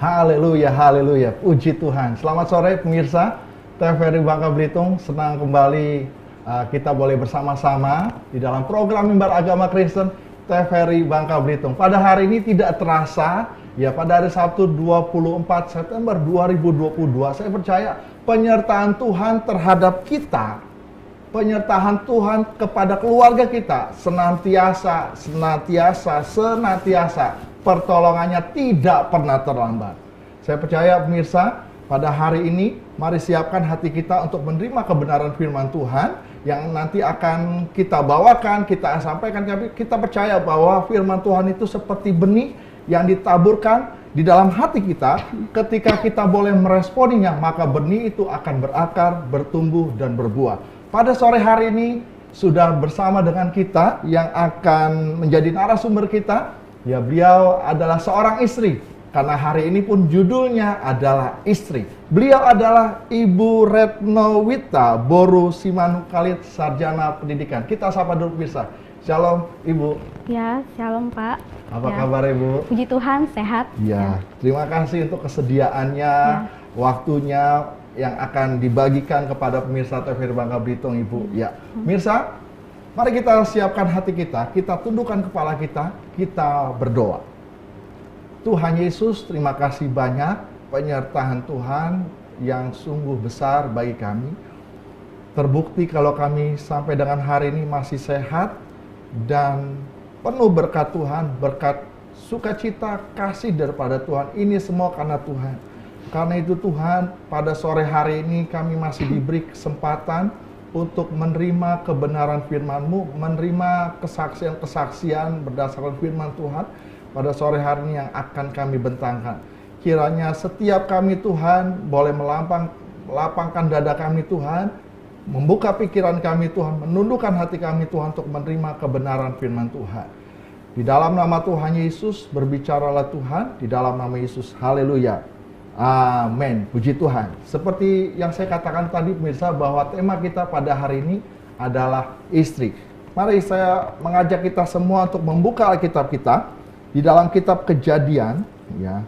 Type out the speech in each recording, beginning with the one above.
Haleluya, haleluya. Puji Tuhan. Selamat sore pemirsa TVRI Bangka Belitung. Senang kembali kita boleh bersama-sama di dalam program Mimbar Agama Kristen TVRI Bangka Belitung. Pada hari ini tidak terasa, ya pada hari Sabtu 24 September 2022, saya percaya penyertaan Tuhan terhadap kita, penyertaan Tuhan kepada keluarga kita senantiasa pertolongannya tidak pernah terlambat. Saya percaya pemirsa, pada hari ini mari siapkan hati kita untuk menerima kebenaran firman Tuhan yang nanti akan kita bawakan, kita sampaikan. Kita percaya bahwa firman Tuhan itu seperti benih yang ditaburkan di dalam hati kita. Ketika kita boleh meresponinya, maka benih itu akan berakar, bertumbuh, dan berbuah. Pada sore hari ini sudah bersama dengan kita yang akan menjadi narasumber kita. Ya, beliau adalah seorang istri, karena hari ini pun judulnya adalah istri. Beliau adalah Ibu Retnowita Boru Simanungkalit, Sarjana Pendidikan. Kita sapa dulu pemirsa. Shalom Ibu. Ya, shalom Pak. Apa kabar Ibu? Puji Tuhan, sehat. Ya, terima kasih untuk kesediaannya, waktunya yang akan dibagikan kepada pemirsa TVRI Bangka Belitung Ibu. Ya, pemirsa, mari kita siapkan hati kita tundukkan kepala kita berdoa. Tuhan Yesus, terima kasih banyak penyertaan Tuhan yang sungguh besar bagi kami. Terbukti kalau kami sampai dengan hari ini masih sehat dan penuh berkat Tuhan, berkat sukacita, kasih daripada Tuhan. Ini semua karena Tuhan. Karena itu Tuhan, pada sore hari ini kami masih diberi kesempatan untuk menerima kebenaran firman-Mu, menerima kesaksian-kesaksian berdasarkan firman Tuhan pada sore hari ini yang akan kami bentangkan. Kiranya setiap kami Tuhan boleh melapangkan dada kami Tuhan, membuka pikiran kami Tuhan, menundukkan hati kami Tuhan untuk menerima kebenaran firman Tuhan. Di dalam nama Tuhan Yesus, berbicaralah Tuhan, di dalam nama Yesus, haleluya. Amin. Puji Tuhan. Seperti yang saya katakan tadi pemirsa, bahwa tema kita pada hari ini adalah istri. Mari saya mengajak kita semua untuk membuka Alkitab kita di dalam kitab Kejadian, ya.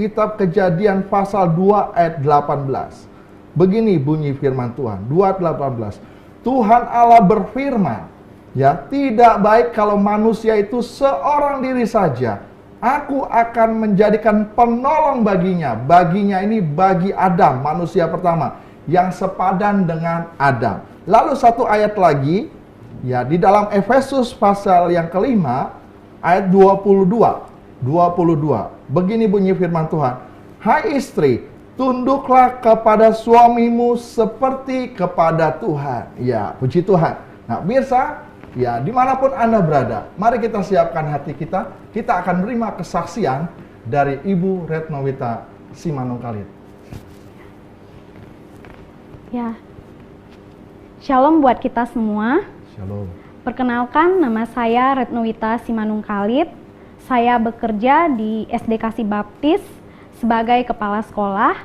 Kitab Kejadian pasal 2 ayat 18. Begini bunyi firman Tuhan, 2:18. Tuhan Allah berfirman, ya, tidak baik kalau manusia itu seorang diri saja. Aku akan menjadikan penolong baginya. Baginya ini bagi Adam, manusia pertama, yang sepadan dengan Adam. Lalu satu ayat lagi, ya, di dalam Efesus pasal yang kelima, ayat 22. Begini bunyi firman Tuhan. Hai istri, tunduklah kepada suamimu seperti kepada Tuhan. Ya, puji Tuhan. Nah, pemirsa, ya, dimanapun Anda berada, mari kita siapkan hati kita. Kita akan menerima kesaksian dari Ibu Retnowita Simanungkalit. Ya, shalom buat kita semua. Shalom. Perkenalkan, nama saya Retnowita Simanungkalit. Saya bekerja di SD Kasih Baptis sebagai kepala sekolah.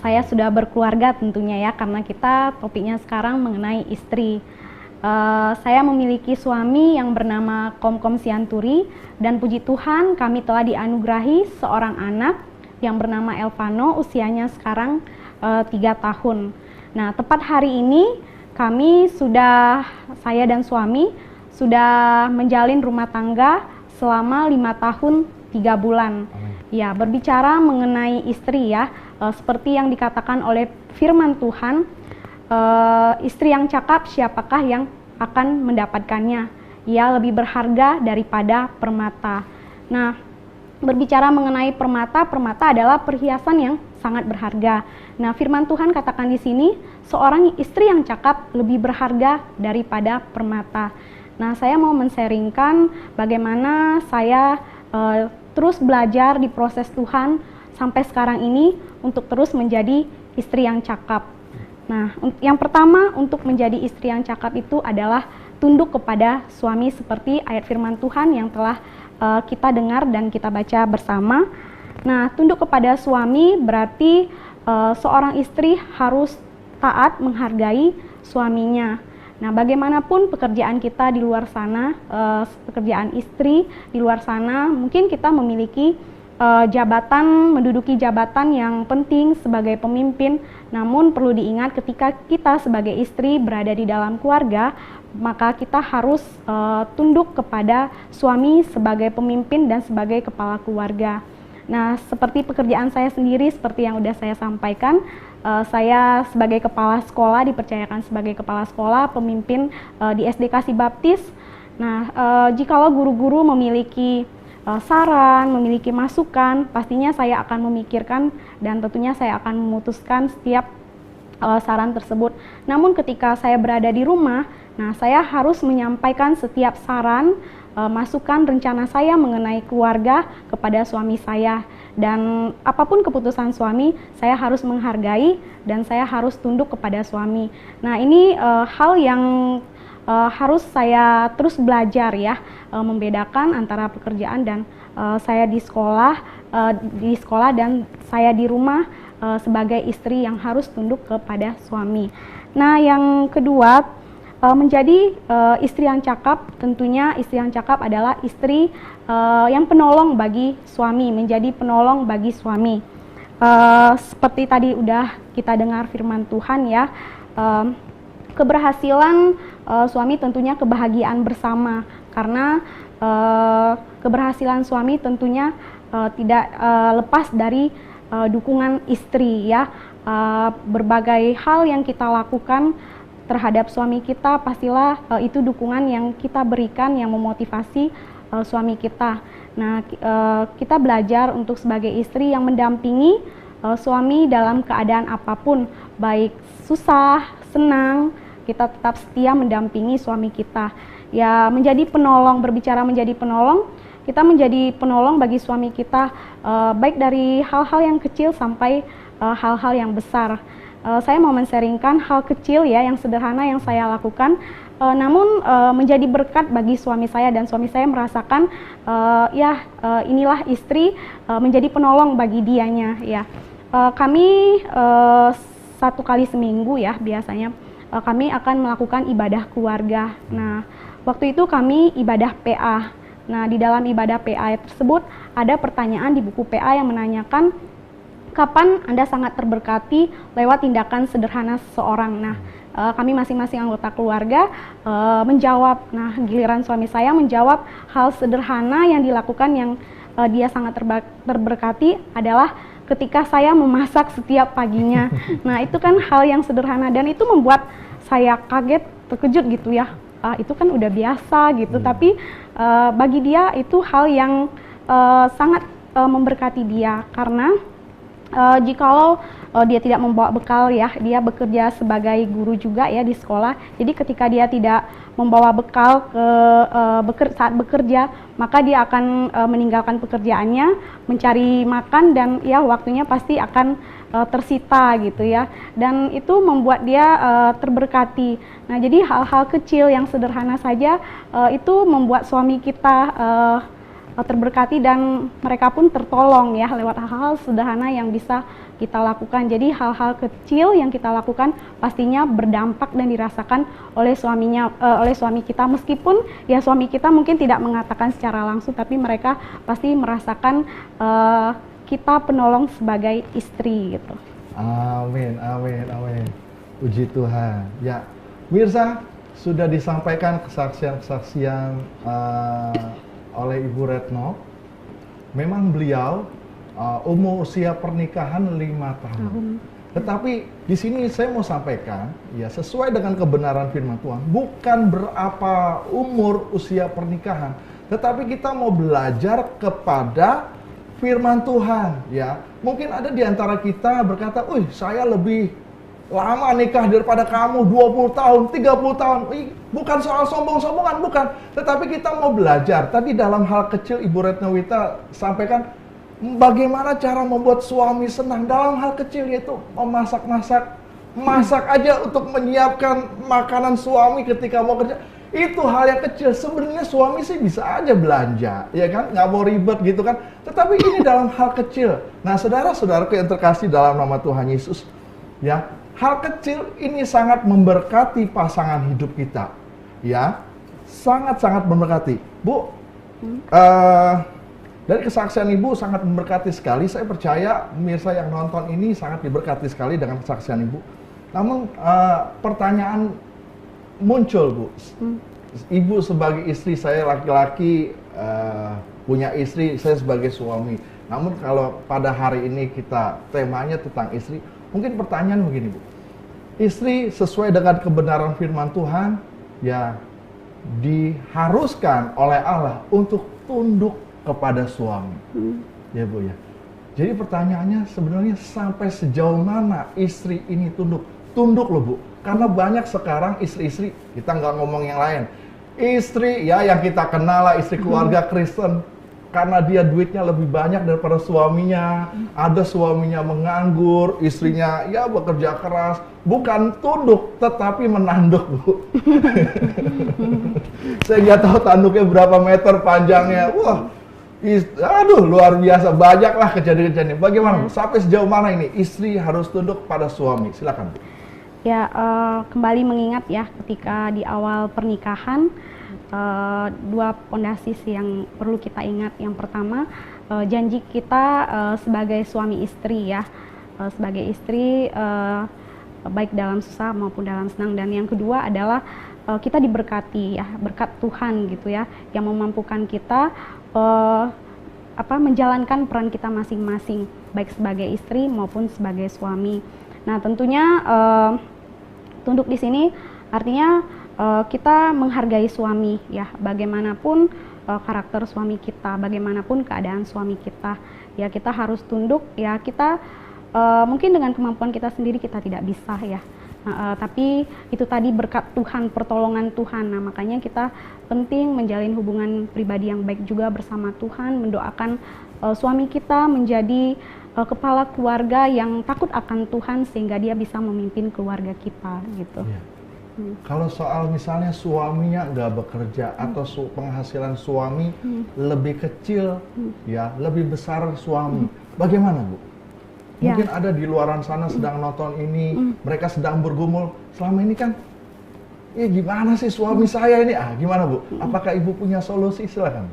Saya sudah berkeluarga tentunya ya, karena kita topiknya sekarang mengenai istri. Saya memiliki suami yang bernama Komkom Sianturi, dan puji Tuhan kami telah dianugerahi seorang anak yang bernama Elvano, usianya sekarang 3 tahun. Nah, tepat hari ini saya dan suami sudah menjalin rumah tangga selama 5 tahun 3 bulan. Ya, berbicara mengenai istri ya, seperti yang dikatakan oleh firman Tuhan, istri yang cakap siapakah yang akan mendapatkannya? Ia lebih berharga daripada permata. Nah, berbicara mengenai permata adalah perhiasan yang sangat berharga. Nah, firman Tuhan katakan di sini, seorang istri yang cakap lebih berharga daripada permata. Nah, saya mau men-sharingkan bagaimana saya terus belajar di proses Tuhan sampai sekarang ini untuk terus menjadi istri yang cakap. Nah, yang pertama untuk menjadi istri yang cakap itu adalah tunduk kepada suami seperti ayat firman Tuhan yang telah kita dengar dan kita baca bersama. Nah, tunduk kepada suami berarti seorang istri harus taat menghargai suaminya. Nah, bagaimanapun pekerjaan kita di luar sana, pekerjaan istri di luar sana, mungkin kita memiliki menduduki jabatan yang penting sebagai pemimpin. Namun perlu diingat ketika kita sebagai istri berada di dalam keluarga, maka kita harus tunduk kepada suami sebagai pemimpin dan sebagai kepala keluarga. Nah, seperti pekerjaan saya sendiri, seperti yang sudah saya sampaikan, saya sebagai kepala sekolah, dipercayakan sebagai kepala sekolah, pemimpin di SD Kasih Baptis. Nah, jikalau guru-guru memiliki saran, memiliki masukan, pastinya saya akan memikirkan dan tentunya saya akan memutuskan setiap saran tersebut. Namun ketika saya berada di rumah, nah saya harus menyampaikan setiap saran, masukan, rencana saya mengenai keluarga kepada suami saya. Dan apapun keputusan suami, saya harus menghargai dan saya harus tunduk kepada suami. Nah, ini hal yang harus saya terus belajar ya, membedakan antara pekerjaan dan saya di sekolah dan saya di rumah sebagai istri yang harus tunduk kepada suami. Nah, yang kedua, menjadi istri yang cakap, tentunya istri yang cakap adalah istri yang penolong bagi suami, menjadi penolong bagi suami. Seperti tadi udah kita dengar firman Tuhan ya, keberhasilan suami tentunya kebahagiaan bersama, karena keberhasilan suami tentunya tidak lepas dari dukungan istri ya. Berbagai hal yang kita lakukan terhadap suami kita, pastilah itu dukungan yang kita berikan yang memotivasi suami kita. Nah, kita belajar untuk sebagai istri yang mendampingi suami dalam keadaan apapun, baik susah, senang, kita tetap setia mendampingi suami kita. Ya, menjadi penolong, berbicara menjadi penolong, kita menjadi penolong bagi suami kita, baik dari hal-hal yang kecil sampai hal-hal yang besar. Saya mau men-sharingkan hal kecil ya, yang sederhana yang saya lakukan, namun menjadi berkat bagi suami saya, dan suami saya merasakan inilah istri menjadi penolong bagi dianya ya. Kami 1 kali seminggu ya biasanya kami akan melakukan ibadah keluarga. Nah, waktu itu kami ibadah PA. Nah, di dalam ibadah PA tersebut ada pertanyaan di buku PA yang menanyakan kapan Anda sangat terberkati lewat tindakan sederhana seseorang. Nah, kami masing-masing anggota keluarga menjawab. Nah, giliran suami saya menjawab hal sederhana yang dilakukan yang dia sangat terberkati adalah ketika saya memasak setiap paginya. Nah, itu kan hal yang sederhana dan itu membuat saya kaget, terkejut gitu ya. Itu kan udah biasa gitu, tapi bagi dia itu hal yang sangat memberkati dia, karena jikalau dia tidak membawa bekal ya, dia bekerja sebagai guru juga ya di sekolah. Jadi ketika dia tidak membawa bekal saat bekerja, maka dia akan meninggalkan pekerjaannya, mencari makan, dan ya waktunya pasti akan tersita gitu ya. Dan itu membuat dia terberkati. Nah, jadi hal-hal kecil yang sederhana saja itu membuat suami kita terberkati dan mereka pun tertolong ya lewat hal-hal sederhana yang bisa kita lakukan. Jadi hal-hal kecil yang kita lakukan pastinya berdampak dan dirasakan oleh suami kita, meskipun ya suami kita mungkin tidak mengatakan secara langsung, tapi mereka pasti merasakan kita penolong sebagai istri gitu. Amin, amin, amin. Puji Tuhan. Ya, Mirsa, sudah disampaikan kesaksian-kesaksian oleh Ibu Retno. Memang beliau umur usia pernikahan 5 tahun. Tetapi di sini saya mau sampaikan, ya sesuai dengan kebenaran firman Tuhan, bukan berapa umur usia pernikahan, tetapi kita mau belajar kepada firman Tuhan, ya. Mungkin ada di antara kita berkata, "Wih, saya lebih lama nikah daripada kamu, 20 tahun, 30 tahun. Bukan soal sombong-sombongan, bukan. Tetapi kita mau belajar. Tadi dalam hal kecil Ibu Retnowita sampaikan bagaimana cara membuat suami senang dalam hal kecil, yaitu masak aja untuk menyiapkan makanan suami ketika mau kerja. Itu hal yang kecil. Sebenarnya suami sih bisa aja belanja, ya kan? Nggak mau ribet gitu kan. Tetapi ini dalam hal kecil. Nah, saudara-saudaraku yang terkasih dalam nama Tuhan Yesus, ya, hal kecil ini sangat memberkati pasangan hidup kita, ya, sangat-sangat memberkati. Bu, Dari kesaksian Ibu sangat memberkati sekali. Saya percaya pemirsa yang nonton ini sangat diberkati sekali dengan kesaksian Ibu. Namun pertanyaan muncul, Bu. Ibu sebagai istri, saya laki-laki punya istri, saya sebagai suami. Namun kalau pada hari ini kita temanya tentang istri, mungkin pertanyaan begini, Bu. Istri sesuai dengan kebenaran firman Tuhan, ya diharuskan oleh Allah untuk tunduk kepada suami. Ya, Bu ya. Jadi pertanyaannya sebenarnya sampai sejauh mana istri ini tunduk? Tunduk loh, Bu. Karena banyak sekarang istri-istri, kita nggak ngomong yang lain. Istri ya yang kita kenal lah, istri keluarga Kristen. Karena dia duitnya lebih banyak daripada suaminya. Ada suaminya menganggur, istrinya ya bekerja keras. Bukan tunduk, tetapi menanduk, Bu. Saya nggak tahu tanduknya berapa meter panjangnya. Wah, aduh luar biasa, banyaklah kejadian-kejadian. Bagaimana, Bu? Sampai sejauh mana ini istri harus tunduk pada suami? Silakan, Bu. Ya, kembali mengingat ya, ketika di awal pernikahan, dua pondasi yang perlu kita ingat. Yang pertama, janji kita sebagai suami istri ya, sebagai istri baik dalam susah maupun dalam senang. Dan yang kedua adalah kita diberkati ya, berkat Tuhan gitu ya, yang memampukan kita menjalankan peran kita masing-masing, baik sebagai istri maupun sebagai suami. Nah, tentunya tunduk di sini artinya kita menghargai suami ya, bagaimanapun karakter suami kita, bagaimanapun keadaan suami kita, ya kita harus tunduk ya. Kita mungkin dengan kemampuan kita sendiri kita tidak bisa ya. Tapi itu tadi berkat Tuhan, pertolongan Tuhan. Nah, makanya kita penting menjalin hubungan pribadi yang baik juga bersama Tuhan, mendoakan suami kita menjadi kepala keluarga yang takut akan Tuhan sehingga dia bisa memimpin keluarga kita gitu. Ya. Kalau soal misalnya suaminya nggak bekerja atau penghasilan suami lebih kecil, ya lebih besar suami, bagaimana, Bu? Mungkin ada di luaran sana sedang nonton ini, mereka sedang bergumul, selama ini kan, gimana sih suami saya ini? Gimana, Bu? Apakah Ibu punya solusi? Silakan.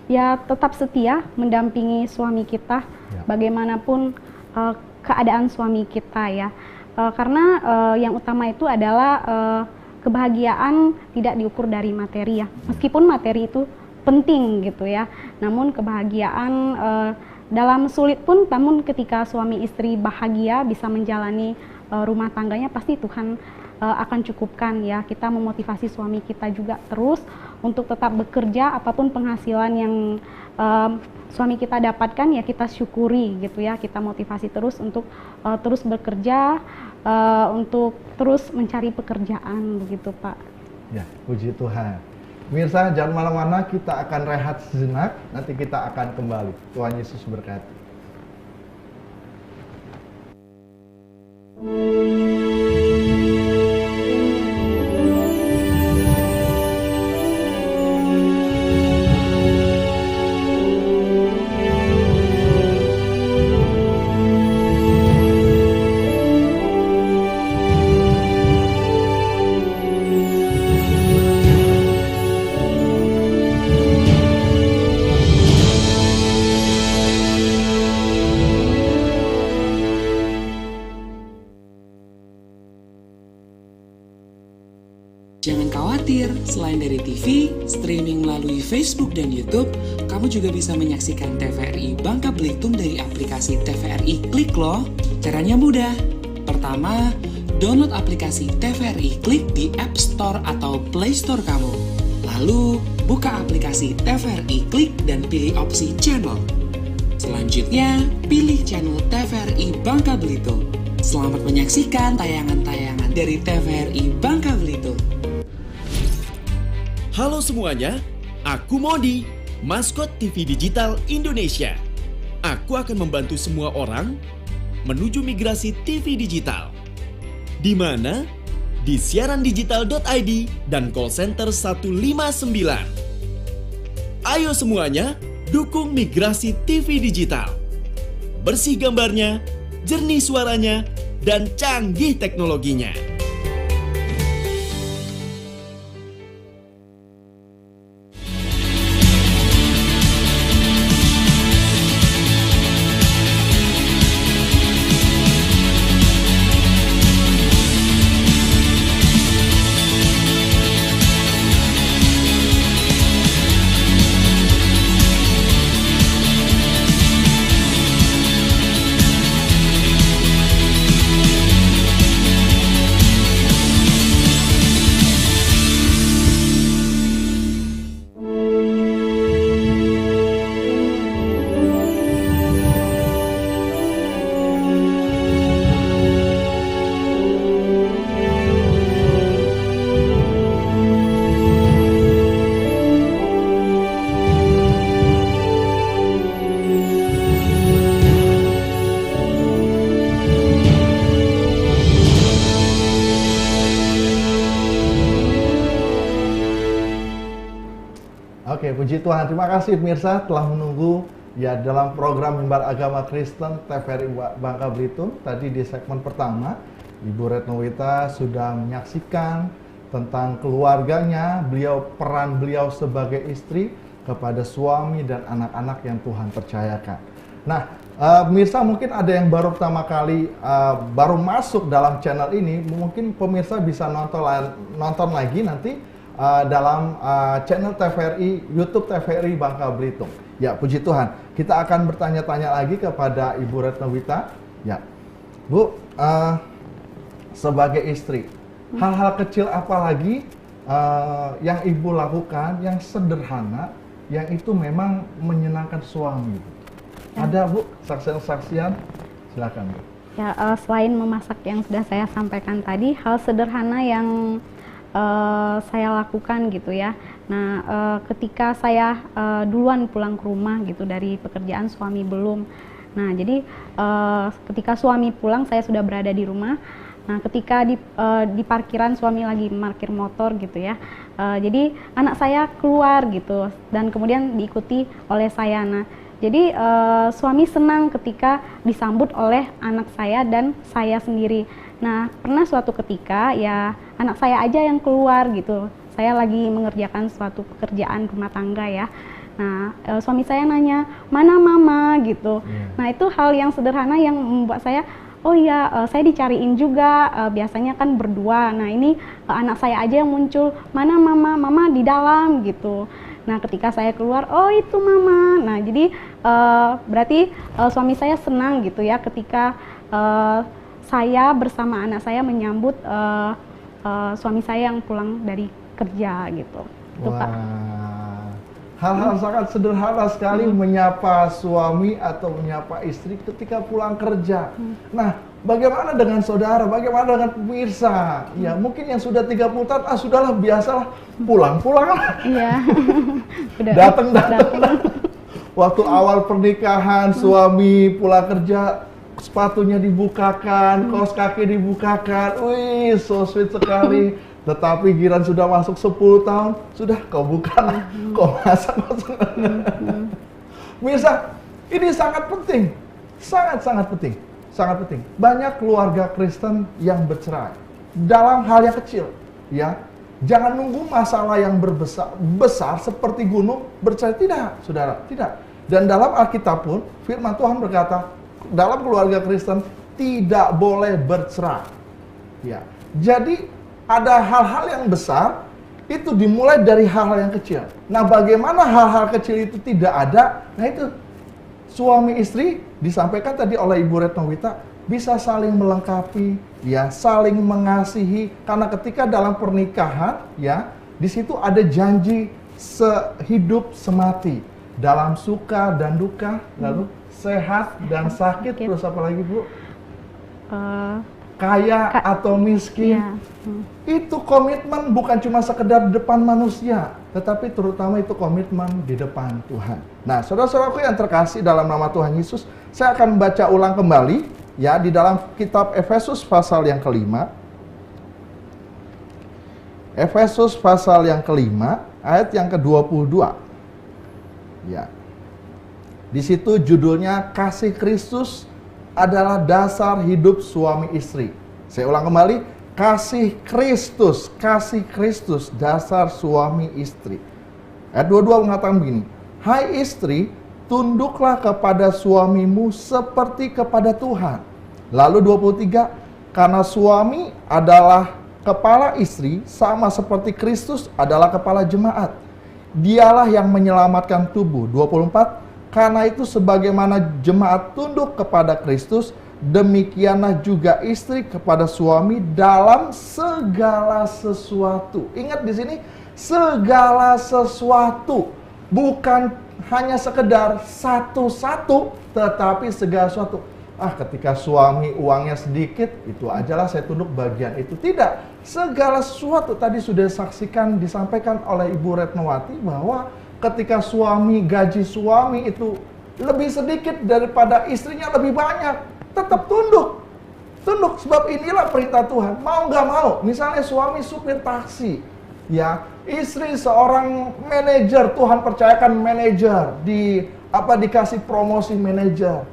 Ya, tetap setia mendampingi suami kita, bagaimanapun keadaan suami kita ya. Karena yang utama itu adalah kebahagiaan tidak diukur dari materi ya. Meskipun materi itu penting gitu ya, namun kebahagiaan dalam sulit pun, namun ketika suami istri bahagia bisa menjalani rumah tangganya, pasti Tuhan akan cukupkan ya. Kita memotivasi suami kita juga terus untuk tetap bekerja, apapun penghasilan yang suami kita dapatkan ya kita syukuri gitu ya. Kita motivasi terus untuk terus bekerja, untuk terus mencari pekerjaan begitu, Pak. Ya, puji Tuhan. Mirsa, jangan mana-mana, kita akan rehat sejenak, nanti kita akan kembali. Tuhan Yesus berkati. Jangan khawatir, selain dari TV, streaming melalui Facebook dan YouTube, kamu juga bisa menyaksikan TVRI Bangka Belitung dari aplikasi TVRI Klik loh. Caranya mudah. Pertama, download aplikasi TVRI Klik di App Store atau Play Store kamu. Lalu, buka aplikasi TVRI Klik dan pilih opsi channel. Selanjutnya, pilih channel TVRI Bangka Belitung. Selamat menyaksikan tayangan-tayangan dari TVRI Bangka Belitung. Halo semuanya, aku Modi, maskot TV Digital Indonesia. Aku akan membantu semua orang menuju migrasi TV digital. Di mana? Di siarandigital.id dan call center 159. Ayo semuanya, dukung migrasi TV digital. Bersih gambarnya, jernih suaranya, dan canggih teknologinya. puji Tuhan. Terima kasih pemirsa telah menunggu ya dalam program Mimbar Agama Kristen TVRI Bangka Belitung. Tadi di segmen pertama, Ibu Retnowita sudah menyaksikan tentang keluarganya, peran beliau sebagai istri kepada suami dan anak-anak yang Tuhan percayakan. Nah, pemirsa mungkin ada yang baru pertama kali baru masuk dalam channel ini, mungkin pemirsa bisa nonton lagi nanti dalam channel TVRI, YouTube TVRI Bangka Belitung. Ya, puji Tuhan. Kita akan bertanya-tanya lagi kepada Ibu Retnowita. Ya, Bu, sebagai istri, hal-hal kecil apa lagi yang Ibu lakukan yang sederhana, yang itu memang menyenangkan suami? Ya. Ada Bu, saksian-saksian? Silakan Bu. Ya, selain memasak yang sudah saya sampaikan tadi, hal sederhana yang saya lakukan gitu ya. Nah, ketika saya duluan pulang ke rumah gitu dari pekerjaan, suami belum. Nah, jadi ketika suami pulang, saya sudah berada di rumah. Nah, ketika di parkiran suami lagi parkir motor gitu ya. Jadi anak saya keluar gitu dan kemudian diikuti oleh saya. Nah, jadi suami senang ketika disambut oleh anak saya dan saya sendiri. Nah, pernah suatu ketika ya anak saya aja yang keluar gitu. Saya lagi mengerjakan suatu pekerjaan rumah tangga ya. Nah, suami saya nanya, "Mana mama?" gitu. Nah, itu hal yang sederhana yang membuat saya, oh iya, saya dicariin juga, biasanya kan berdua. Nah, ini anak saya aja yang muncul, "Mana mama?" "Mama di dalam," gitu. Nah, ketika saya keluar, "Oh itu mama." Nah, jadi berarti suami saya senang gitu ya ketika saya bersama anak saya menyambut suami saya yang pulang dari kerja gitu. Itu, wah, Kak. hal-hal sangat sederhana sekali menyapa suami atau menyapa istri ketika pulang kerja. Nah, bagaimana dengan saudara? Bagaimana dengan pemirsa? Ya, mungkin yang sudah 30 tahun, sudahlah biasalah pulang-pulang. Iya. Datang. Waktu awal pernikahan, suami pulang kerja, sepatunya dibukakan, kaos kaki dibukakan, wih, so sweet sekali. Tetapi giran sudah masuk 10 tahun, sudah kau buka, kau masak. Mirsa, ini sangat penting, sangat penting. Banyak keluarga Kristen yang bercerai dalam hal yang kecil, ya. Jangan nunggu masalah yang besar seperti gunung bercerai, tidak, saudara, tidak. Dan dalam Alkitab pun, firman Tuhan berkata, dalam keluarga Kristen tidak boleh bercerai. Ya. Jadi ada hal-hal yang besar itu dimulai dari hal-hal yang kecil. Nah, bagaimana hal-hal kecil itu tidak ada? Nah, itu suami istri disampaikan tadi oleh Ibu Retnowita bisa saling melengkapi, ya, saling mengasihi. Karena ketika dalam pernikahan, ya, di situ ada janji sehidup semati dalam suka dan duka, lalu sehat dan sakit, terus apa lagi Bu? Kaya atau miskin. Iya. Itu komitmen bukan cuma sekedar di depan manusia, tetapi terutama itu komitmen di depan Tuhan. Nah, saudara-saudaraku yang terkasih dalam nama Tuhan Yesus, saya akan membaca ulang kembali ya di dalam kitab Efesus pasal yang kelima. Efesus pasal yang kelima ayat yang ke-22. Ya. Di situ judulnya kasih Kristus adalah dasar hidup suami istri. Saya ulang kembali, kasih Kristus dasar suami istri. Ayat 22 mengatakan begini, "Hai istri, tunduklah kepada suamimu seperti kepada Tuhan." Lalu 23, "Karena suami adalah kepala istri sama seperti Kristus adalah kepala jemaat. Dialah yang menyelamatkan tubuh." 24, "Karena itu sebagaimana jemaat tunduk kepada Kristus, demikianlah juga istri kepada suami dalam segala sesuatu." Ingat di sini, segala sesuatu. Bukan hanya sekedar satu-satu, tetapi segala sesuatu. Ketika suami uangnya sedikit, itu ajalah saya tunduk bagian itu. Tidak, segala sesuatu. Tadi sudah disampaikan oleh Ibu Retnowati bahwa ketika gaji suami itu lebih sedikit daripada istrinya lebih banyak, tetap tunduk. Tunduk, sebab inilah perintah Tuhan. Mau nggak mau, misalnya suami supir taksi, Ya, istri seorang manajer, Tuhan percayakan manajer, dikasih promosi manajer.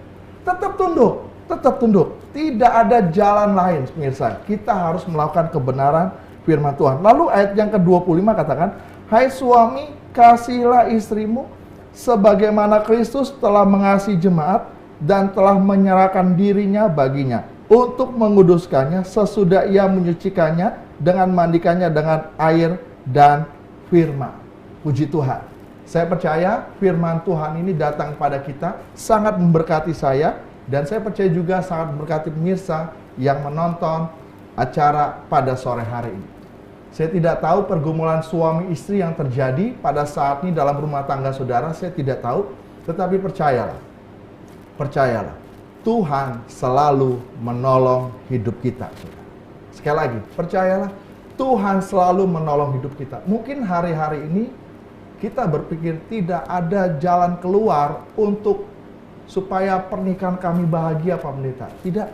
Tetap tunduk, tetap tunduk. Tidak ada jalan lain, pemirsa. Kita harus melakukan kebenaran firman Tuhan. Lalu ayat yang ke-25 katakan, hai suami, kasihilah istrimu sebagaimana Kristus telah mengasihi jemaat dan telah menyerahkan dirinya baginya untuk menguduskannya sesudah ia menyucikannya dengan mandikannya dengan air dan firman. Puji Tuhan. Saya percaya firman Tuhan ini datang pada kita, sangat memberkati saya, dan saya percaya juga sangat memberkati pemirsa yang menonton acara pada sore hari ini. Saya tidak tahu pergumulan suami istri yang terjadi pada saat ini dalam rumah tangga saudara, saya tidak tahu, tetapi percayalah, Tuhan selalu menolong hidup kita. Sekali lagi, percayalah, Tuhan selalu menolong hidup kita. Mungkin hari-hari ini kita berpikir tidak ada jalan keluar untuk supaya pernikahan kami bahagia, Pak Pendeta. Tidak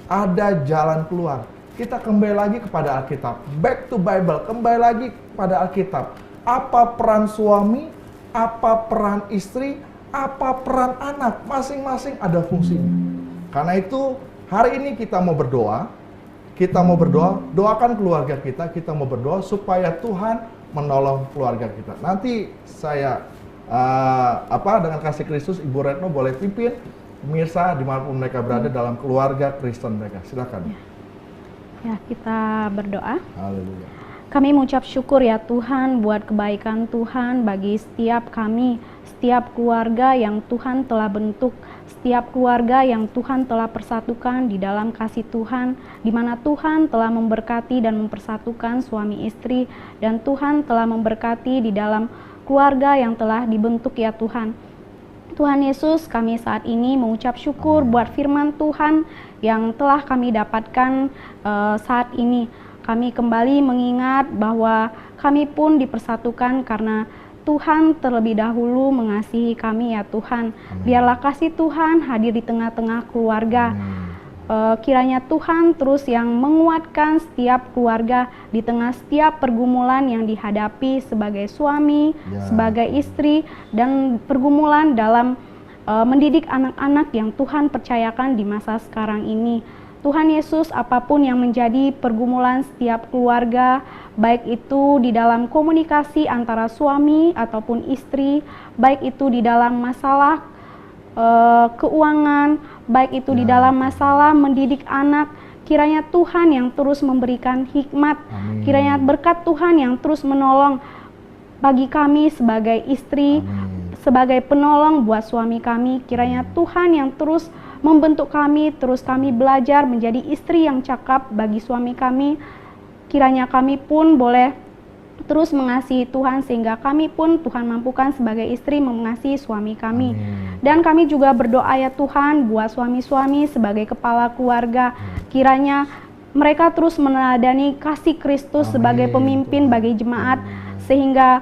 ada jalan keluar. Kita kembali lagi kepada Alkitab. Back to Bible, kembali lagi kepada Alkitab. Apa peran suami, apa peran istri, apa peran anak, masing-masing ada fungsinya. Karena itu, hari ini kita mau berdoa, doakan keluarga kita mau berdoa supaya Tuhan menolong keluarga kita. Nanti saya dengan kasih Kristus, Ibu Retno boleh pimpin pemirsa dimanapun mereka berada dalam keluarga Kristen mereka. Silakan. Ya, kita berdoa. Haleluya. Kami mengucap syukur ya Tuhan buat kebaikan Tuhan bagi setiap kami, setiap keluarga yang Tuhan telah bentuk, setiap keluarga yang Tuhan telah persatukan di dalam kasih Tuhan, di mana Tuhan telah memberkati dan mempersatukan suami istri, dan Tuhan telah memberkati di dalam keluarga yang telah dibentuk ya Tuhan. Tuhan Yesus, kami saat ini mengucap syukur buat firman Tuhan yang telah kami dapatkan saat ini. Kami kembali mengingat bahwa kami pun dipersatukan karena Tuhan terlebih dahulu mengasihi kami ya Tuhan. Biarlah kasih Tuhan hadir di tengah-tengah keluarga. Kiranya Tuhan terus yang menguatkan setiap keluarga di tengah setiap pergumulan yang dihadapi sebagai suami, sebagai istri, dan pergumulan dalam mendidik anak-anak yang Tuhan percayakan di masa sekarang ini. Tuhan Yesus, apapun yang menjadi pergumulan setiap keluarga, baik itu di dalam komunikasi antara suami ataupun istri, baik itu di dalam masalah keuangan, baik itu di dalam masalah mendidik anak, kiranya Tuhan yang terus memberikan hikmat, kiranya berkat Tuhan yang terus menolong bagi kami sebagai istri, sebagai penolong buat suami kami, kiranya Tuhan yang terus membentuk kami, terus kami belajar menjadi istri yang cakap bagi suami kami, kiranya kami pun boleh terus mengasihi Tuhan sehingga kami pun Tuhan mampukan sebagai istri mengasihi suami kami. Dan kami juga berdoa ya Tuhan buat suami-suami sebagai kepala keluarga, kiranya mereka terus meneladani kasih Kristus sebagai pemimpin bagi jemaat, sehingga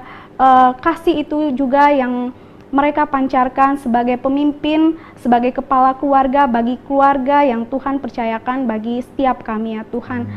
kasih itu juga yang mereka pancarkan sebagai pemimpin, sebagai kepala keluarga bagi keluarga yang Tuhan percayakan bagi setiap kami ya Tuhan.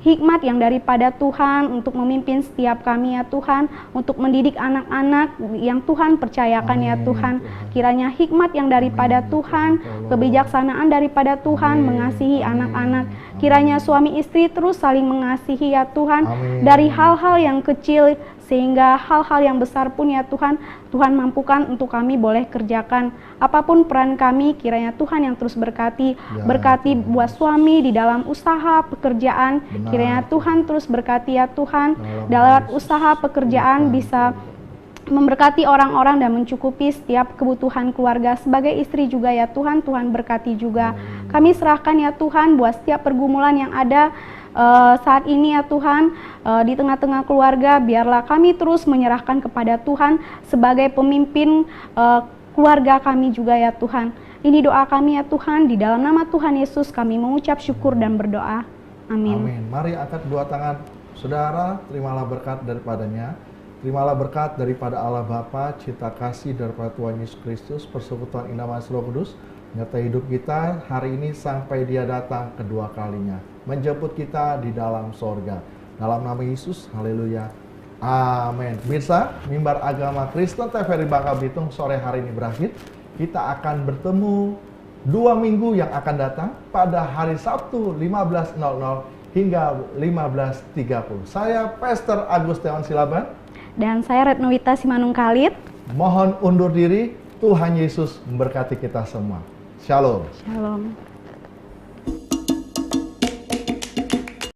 Hikmat yang daripada Tuhan untuk memimpin setiap kami ya Tuhan, untuk mendidik anak-anak yang Tuhan percayakan ya Tuhan. Kiranya hikmat yang daripada Tuhan, kebijaksanaan daripada Tuhan mengasihi anak-anak. Kiranya suami istri terus saling mengasihi ya Tuhan, dari hal-hal yang kecil sehingga hal-hal yang besar pun ya Tuhan, Tuhan mampukan untuk kami boleh kerjakan. Apapun peran kami, kiranya Tuhan yang terus berkati, berkati buat suami di dalam usaha pekerjaan, kiranya Tuhan terus berkati ya Tuhan, dalam usaha pekerjaan bisa memberkati orang-orang dan mencukupi setiap kebutuhan keluarga. Sebagai istri juga ya Tuhan, Tuhan berkati juga. Kami serahkan ya Tuhan buat setiap pergumulan yang ada saat ini ya Tuhan, di tengah-tengah keluarga, biarlah kami terus menyerahkan kepada Tuhan sebagai pemimpin keluarga kami juga ya Tuhan. Ini doa kami ya Tuhan, di dalam nama Tuhan Yesus kami mengucap syukur dan berdoa. Amin. Amin. Mari angkat kedua tangan saudara, terimalah berkat daripadanya. Terimalah berkat daripada Allah Bapa, cinta kasih daripada Tuhan Yesus Kristus, persekutuan indah Roh Kudus, menyertai hidup kita hari ini sampai Dia datang kedua kalinya, menjemput kita di dalam sorga. Dalam nama Yesus, haleluya. Amin. Pemirsa, Mimbar Agama Kristen TVRI Bangka Belitung sore hari ini berakhir. Kita akan bertemu 2 minggu yang akan datang pada hari Sabtu 15.00 hingga 15.30. Saya Pastor Agustiawan Silaban. Dan saya Retnowita Simanung Khalid. Mohon undur diri. Tuhan Yesus memberkati kita semua. Shalom. Shalom.